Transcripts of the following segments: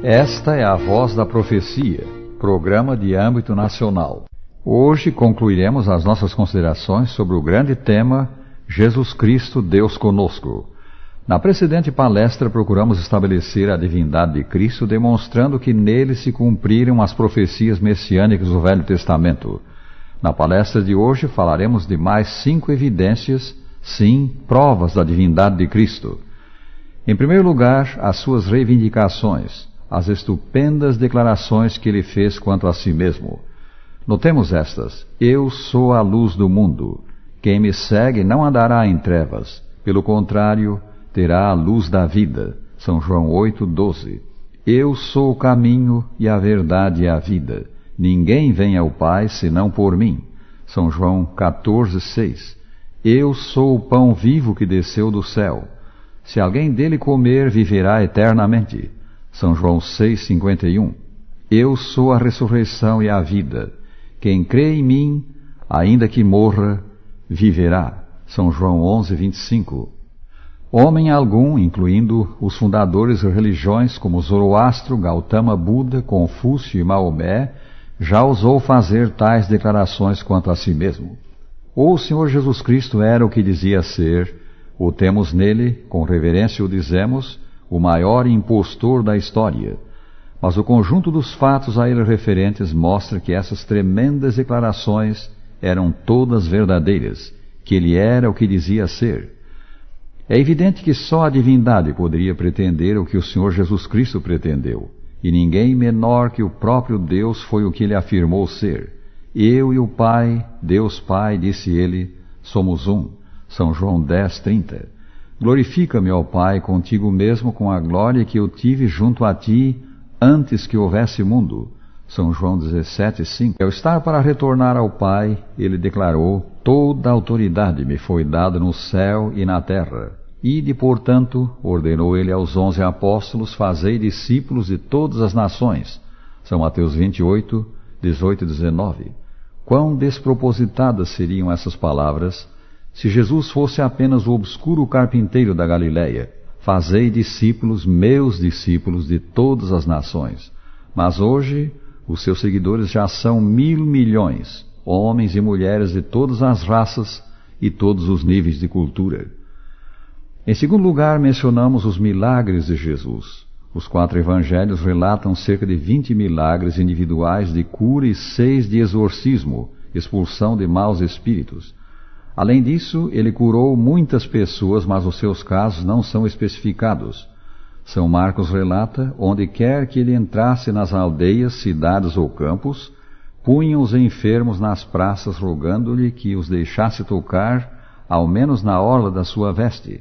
Esta é a Voz da Profecia, programa de âmbito nacional. Hoje concluiremos as nossas considerações sobre o grande tema Jesus Cristo, Deus conosco. Na precedente palestra procuramos estabelecer a divindade de Cristo, demonstrando que nele se cumpriram as profecias messiânicas do Velho Testamento. Na palestra de hoje falaremos de mais 5 evidências, sim, provas da divindade de Cristo. Em primeiro lugar, as suas reivindicações, as estupendas declarações que ele fez quanto a si mesmo. Notemos estas: eu sou a luz do mundo. Quem me segue não andará em trevas, pelo contrário, terá a luz da vida. São João 8:12. Eu sou o caminho e a verdade e a vida. Ninguém vem ao Pai senão por mim. São João 14:6. Eu sou o pão vivo que desceu do céu. Se alguém dele comer, viverá eternamente. São João 6:51. Eu sou a ressurreição e a vida. Quem crê em mim, ainda que morra, viverá. São João 11:25. Homem algum, incluindo os fundadores de religiões como Zoroastro, Gautama Buda, Confúcio e Maomé, já ousou fazer tais declarações quanto a si mesmo. Ou o Senhor Jesus Cristo era o que dizia ser, ou temos nele, com reverência o dizemos, o maior impostor da história. Mas o conjunto dos fatos a ele referentes mostra que essas tremendas declarações eram todas verdadeiras, que ele era o que dizia ser. É evidente que só a divindade poderia pretender o que o Senhor Jesus Cristo pretendeu, e ninguém menor que o próprio Deus foi o que ele afirmou ser. Eu e o Pai, Deus Pai, disse ele, somos um. São João 10:30. Glorifica-me, ó Pai, contigo mesmo com a glória que eu tive junto a ti antes que houvesse mundo. São João 17:5. Ao estar para retornar ao Pai, ele declarou: toda a autoridade me foi dada no céu e na terra. Ide, portanto, ordenou ele aos 11 apóstolos, fazei discípulos de todas as nações. São Mateus 28:18 e 19. Quão despropositadas seriam essas palavras se Jesus fosse apenas o obscuro carpinteiro da Galileia. Fazei discípulos, meus discípulos de todas as nações. Mas hoje, os seus seguidores já são 1.000 milhões, homens e mulheres de todas as raças e todos os níveis de cultura. Em segundo lugar, mencionamos os milagres de Jesus. Os 4 evangelhos relatam cerca de 20 milagres individuais de cura e 6 de exorcismo, expulsão de maus espíritos. Além disso, ele curou muitas pessoas, mas os seus casos não são especificados. São Marcos relata, onde quer que ele entrasse nas aldeias, cidades ou campos, punham os enfermos nas praças, rogando-lhe que os deixasse tocar, ao menos na orla da sua veste.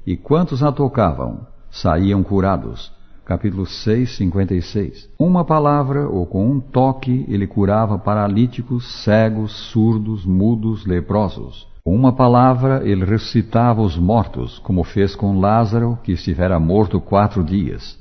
E quantos a tocavam, saíam curados. Capítulo 6:56. Uma palavra ou com um toque ele curava paralíticos, cegos, surdos, mudos, leprosos. Com uma palavra ele ressuscitava os mortos, como fez com Lázaro, que estivera morto 4 dias.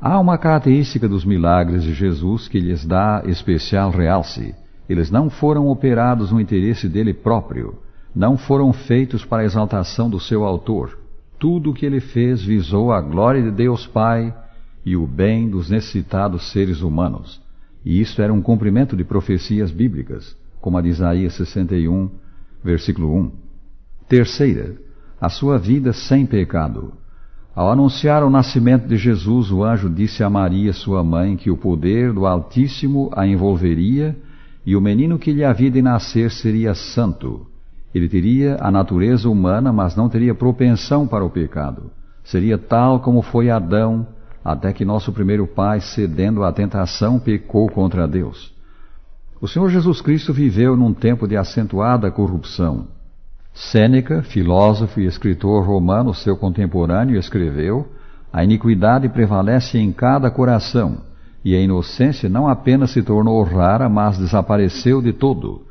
Há uma característica dos milagres de Jesus que lhes dá especial realce. Eles não foram operados no interesse dele próprio, não foram feitos para a exaltação do seu autor. Tudo o que ele fez visou a glória de Deus Pai e o bem dos necessitados seres humanos. E isto era um cumprimento de profecias bíblicas, como a de Isaías 61, versículo 1. Terceira, a sua vida sem pecado. Ao anunciar o nascimento de Jesus, o anjo disse a Maria, sua mãe, que o poder do Altíssimo a envolveria e o menino que lhe havia de nascer seria santo. Ele teria a natureza humana, mas não teria propensão para o pecado. Seria tal como foi Adão, até que nosso primeiro pai, cedendo à tentação, pecou contra Deus. O Senhor Jesus Cristo viveu num tempo de acentuada corrupção. Sêneca, filósofo e escritor romano, seu contemporâneo, escreveu: a iniquidade prevalece em cada coração, e a inocência não apenas se tornou rara, mas desapareceu de todo.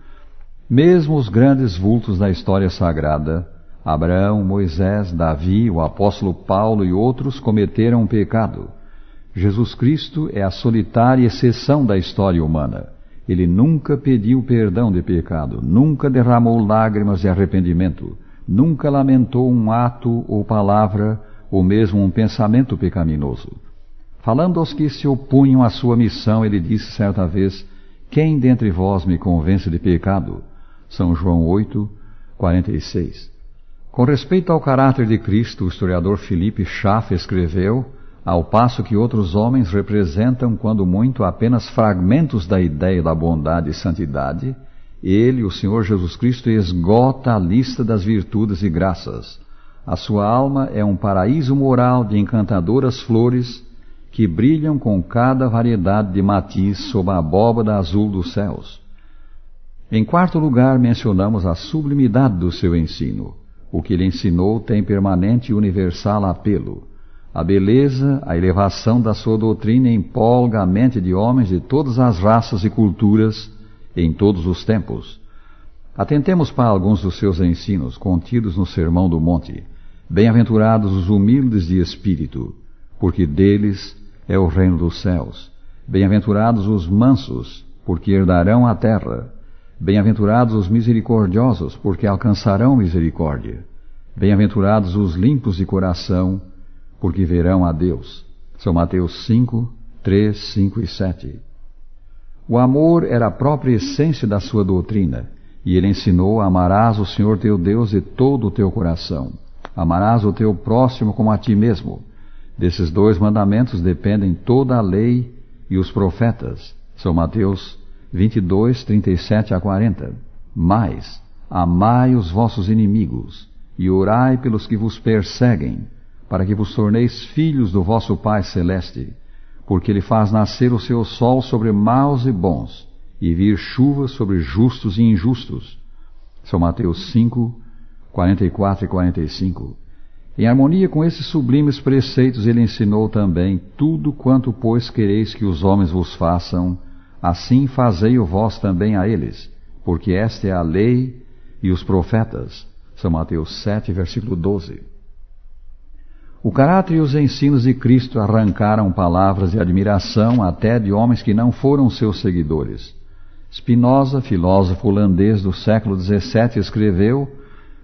Mesmo os grandes vultos da história sagrada, Abraão, Moisés, Davi, o apóstolo Paulo e outros cometeram um pecado. Jesus Cristo é a solitária exceção da história humana. Ele nunca pediu perdão de pecado, nunca derramou lágrimas de arrependimento, nunca lamentou um ato ou palavra, ou mesmo um pensamento pecaminoso. Falando aos que se opunham à sua missão, ele disse certa vez: quem dentre vós me convence de pecado? São João 8, 46. Com respeito ao caráter de Cristo, o historiador Philippe Schaff escreveu: ao passo que outros homens representam, quando muito, apenas fragmentos da ideia da bondade e santidade, ele, o Senhor Jesus Cristo, esgota a lista das virtudes e graças. A sua alma é um paraíso moral de encantadoras flores que brilham com cada variedade de matiz sob a abóbada azul dos céus. Em quarto lugar, mencionamos a sublimidade do seu ensino. O que ele ensinou tem permanente e universal apelo. A beleza, a elevação da sua doutrina empolga a mente de homens de todas as raças e culturas, em todos os tempos. Atentemos para alguns dos seus ensinos, contidos no Sermão do Monte. Bem-aventurados os humildes de espírito, porque deles é o reino dos céus. Bem-aventurados os mansos, porque herdarão a terra. Bem-aventurados os misericordiosos, porque alcançarão misericórdia. Bem-aventurados os limpos de coração, porque verão a Deus. São Mateus 5, 3, 5 e 7. O amor era a própria essência da sua doutrina, e ele ensinou: amarás o Senhor teu Deus de todo o teu coração. Amarás o teu próximo como a ti mesmo. Desses dois mandamentos dependem toda a lei e os profetas. São Mateus 22, 37 a 40. Mas, amai os vossos inimigos, e orai pelos que vos perseguem, para que vos torneis filhos do vosso Pai Celeste, porque ele faz nascer o seu sol sobre maus e bons, e vir chuva sobre justos e injustos. São Mateus 5, 44 e 45. Em harmonia com esses sublimes preceitos, ele ensinou também: tudo quanto, pois, quereis que os homens vos façam, assim fazei-o vós também a eles, porque esta é a lei e os profetas. São Mateus 7, versículo 12. O caráter e os ensinos de Cristo arrancaram palavras de admiração até de homens que não foram seus seguidores. Spinoza, filósofo holandês do século XVII, escreveu: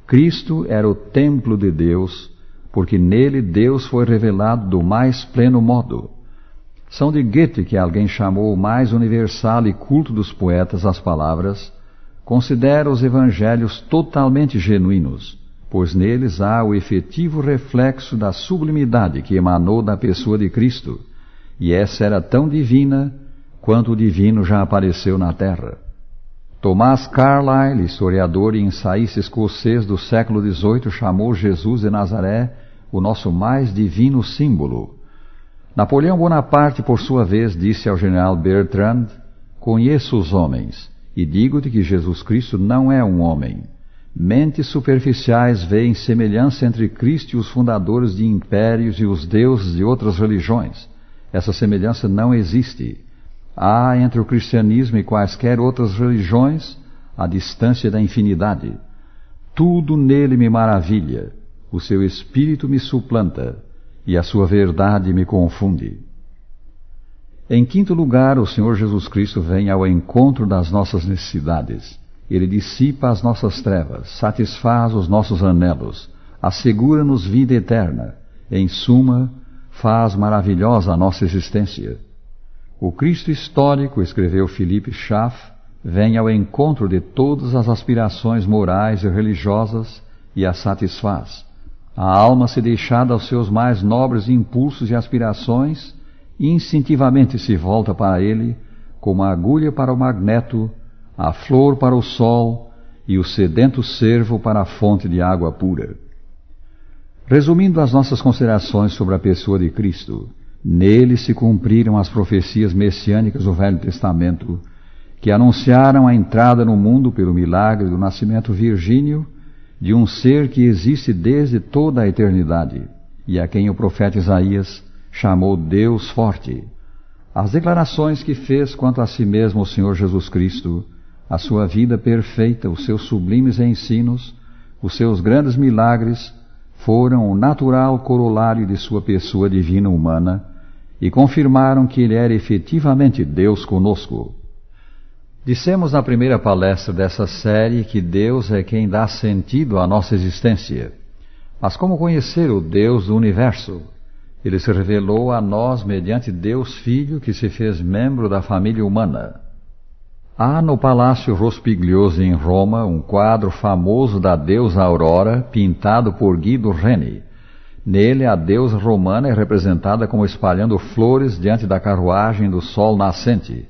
Cristo era o templo de Deus, porque nele Deus foi revelado do mais pleno modo. São de Goethe que alguém chamou o mais universal e culto dos poetas as palavras: considera os evangelhos totalmente genuínos, pois neles há o efetivo reflexo da sublimidade que emanou da pessoa de Cristo, e essa era tão divina quanto o divino já apareceu na terra. Thomas Carlyle, historiador e ensaísta escocês do século XVIII, chamou Jesus de Nazaré o nosso mais divino símbolo. Napoleão Bonaparte, por sua vez, disse ao general Bertrand: conheço os homens, e digo-te que Jesus Cristo não é um homem. Mentes superficiais veem semelhança entre Cristo e os fundadores de impérios e os deuses de outras religiões. Essa semelhança não existe. Há entre o cristianismo e quaisquer outras religiões a distância da infinidade. Tudo nele me maravilha, o seu espírito me suplanta, e a sua verdade me confunde. Em quinto lugar, o Senhor Jesus Cristo vem ao encontro das nossas necessidades. Ele dissipa as nossas trevas, satisfaz os nossos anelos, assegura-nos vida eterna. Em suma, faz maravilhosa a nossa existência. O Cristo histórico, escreveu Philippe Schaff, vem ao encontro de todas as aspirações morais e religiosas e as satisfaz. A alma, se deixada aos seus mais nobres impulsos e aspirações, instintivamente se volta para ele, como a agulha para o magneto, a flor para o sol e o sedento cervo para a fonte de água pura. Resumindo as nossas considerações sobre a pessoa de Cristo, nele se cumpriram as profecias messiânicas do Velho Testamento, que anunciaram a entrada no mundo pelo milagre do nascimento virgíneo de um ser que existe desde toda a eternidade, e a quem o profeta Isaías chamou Deus Forte. As declarações que fez quanto a si mesmo o Senhor Jesus Cristo, a sua vida perfeita, os seus sublimes ensinos, os seus grandes milagres, foram o natural corolário de sua pessoa divina humana e confirmaram que ele era efetivamente Deus conosco. Dissemos na primeira palestra dessa série que Deus é quem dá sentido à nossa existência. Mas como conhecer o Deus do universo? Ele se revelou a nós mediante Deus Filho, que se fez membro da família humana. Há no Palácio Rospigliosi em Roma um quadro famoso da deusa Aurora, pintado por Guido Reni. Nele, a deusa romana é representada como espalhando flores diante da carruagem do sol nascente.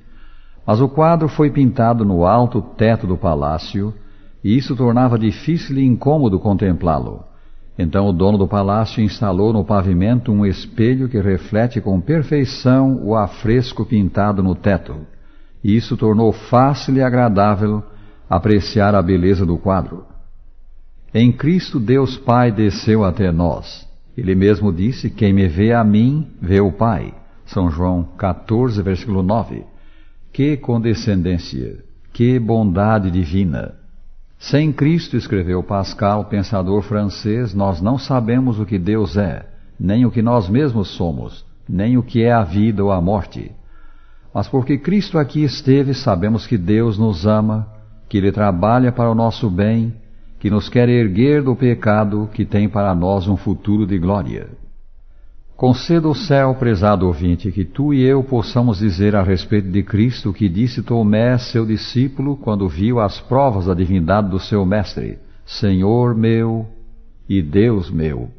Mas o quadro foi pintado no alto teto do palácio, e isso tornava difícil e incômodo contemplá-lo. Então o dono do palácio instalou no pavimento um espelho que reflete com perfeição o afresco pintado no teto. E isso tornou fácil e agradável apreciar a beleza do quadro. Em Cristo Deus Pai desceu até nós. Ele mesmo disse: quem me vê a mim, vê o Pai. São João 14, versículo 9. Que condescendência! Que bondade divina! Sem Cristo, escreveu Pascal, pensador francês, nós não sabemos o que Deus é, nem o que nós mesmos somos, nem o que é a vida ou a morte. Mas porque Cristo aqui esteve, sabemos que Deus nos ama, que Ele trabalha para o nosso bem, que nos quer erguer do pecado, que tem para nós um futuro de glória. Conceda o céu, prezado ouvinte, que tu e eu possamos dizer a respeito de Cristo o que disse Tomé, seu discípulo, quando viu as provas da divindade do seu mestre: Senhor meu e Deus meu.